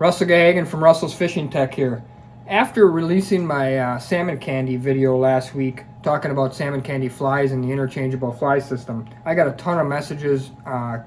Russell Gahagan from Russell's Fishing Tech here. After releasing my salmon candy video last week, talking about salmon candy flies and the interchangeable fly system, I got a ton of messages,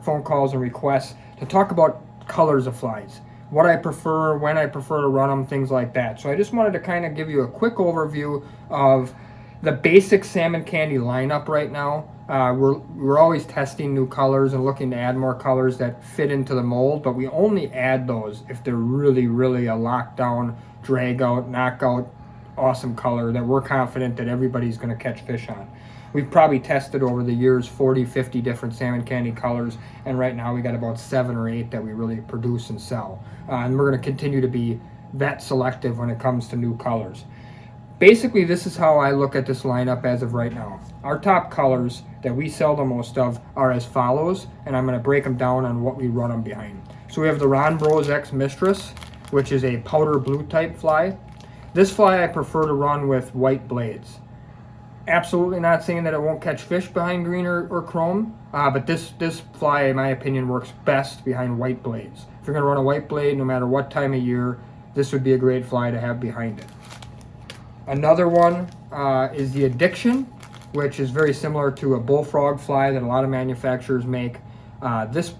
phone calls, and requests to talk about colors of flies. What I prefer, when I prefer to run them, things like that. So I just wanted to kind of give you a quick overview of the basic salmon candy lineup right now. We're always testing new colors and looking to add more colors that fit into the mold, but we only add those if they're really a lockdown, drag out, knockout, awesome color that we're confident that everybody's going to catch fish on. We've probably tested over the years 40, 50 different salmon candy colors, and right now we got about 7 or 8 that we really produce and sell. And we're going to continue to be that selective when it comes to new colors. Basically, this is how I look at this lineup as of right now. Our top colors that we sell the most of are as follows, and I'm going to break them down on what we run them behind. So we have the Ron Bros X Mistress, which is a powder blue type fly. This fly I prefer to run with white blades. Absolutely not saying that it won't catch fish behind green or chrome, but this fly, in my opinion, works best behind white blades. If you're going to run a white blade, no matter what time of year, this would be a great fly to have behind it. Another one is the Addiction, which is very similar to a bullfrog fly that a lot of manufacturers make. This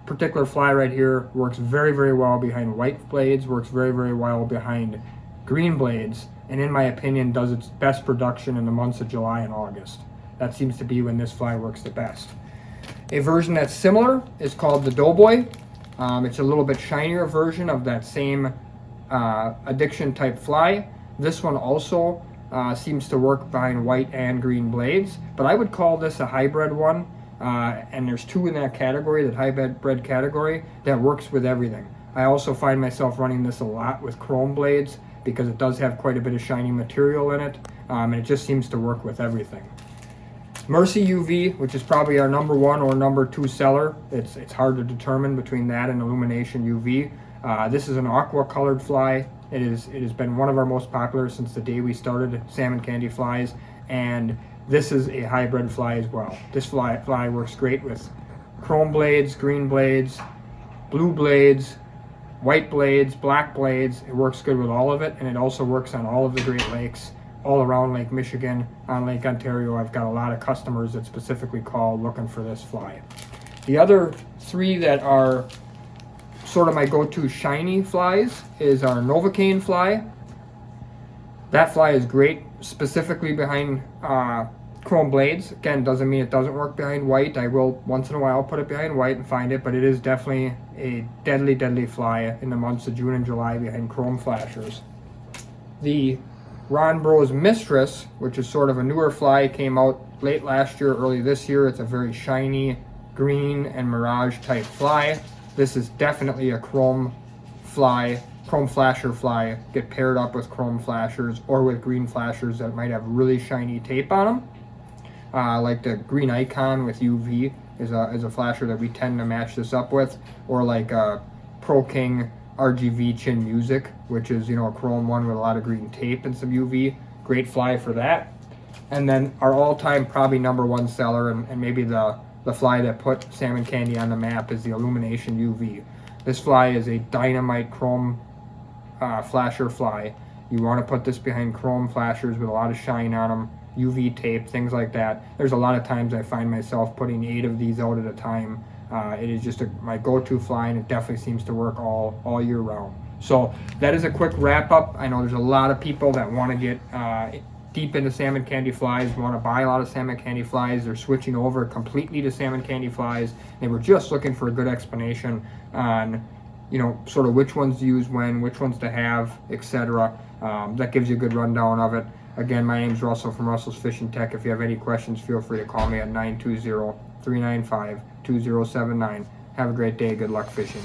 particular fly right here works very well behind white blades, works very well behind green blades, and in my opinion does its best production in the months of July and August. That seems to be when this fly works the best. A version that's similar is called the Doughboy. It's a little bit shinier version of that same Addiction type fly. This one also seems to work behind white and green blades, but I would call this a hybrid one, and there's 2 in that category, that hybrid category, that works with everything. I also find myself running this a lot with chrome blades because it does have quite a bit of shiny material in it, and it just seems to work with everything. Mercy UV, which is probably our number 1 or number 2 seller. It's hard to determine between that and Illumination UV. This is an aqua colored fly. It has been one of our most popular since the day we started salmon candy flies, and this is a hybrid fly as well. This fly works great with chrome blades, green blades, blue blades, white blades, black blades. It works good with all of it, and it also works on all of the Great Lakes, all around Lake Michigan, on Lake Ontario. I've got a lot of customers that specifically call looking for this fly. The other 3 that are sort of my go-to shiny flies is our Novocaine fly. That fly is great specifically behind chrome blades. Again, doesn't mean it doesn't work behind white. I will once in a while put it behind white and find it, but it is definitely a deadly fly in the months of June and July behind chrome flashers. The Ron Bros Mistress, which is sort of a newer fly, came out late last year, early this year. It's a very shiny green and mirage type fly. This is definitely a chrome fly, chrome flasher fly. Get paired up with chrome flashers or with green flashers that might have really shiny tape on them. Like the Green Icon with UV is a flasher that we tend to match this up with, or like Pro King RGV Chin Music, which is, a chrome one with a lot of green tape and some UV. Great fly for that. And then our all-time probably number 1 seller, and maybe the fly that put salmon candy on the map, is the Illumination UV. This fly is a dynamite chrome flasher fly. You want to put this behind chrome flashers with a lot of shine on them, UV tape, things like that. There's a lot of times I find myself putting 8 of these out at a time. It is just my go-to fly, and it definitely seems to work all year round. So that is a quick wrap up. I know there's a lot of people that want to get deep into salmon candy flies, want to buy a lot of salmon candy flies. They're switching over completely to salmon candy flies. They were just looking for a good explanation on, sort of which ones to use when, which ones to have, etc. That gives you a good rundown of it. Again, my name is Russell from Russell's Fishing Tech. If you have any questions, feel free to call me at 920-395-2079. Have a great day. Good luck fishing.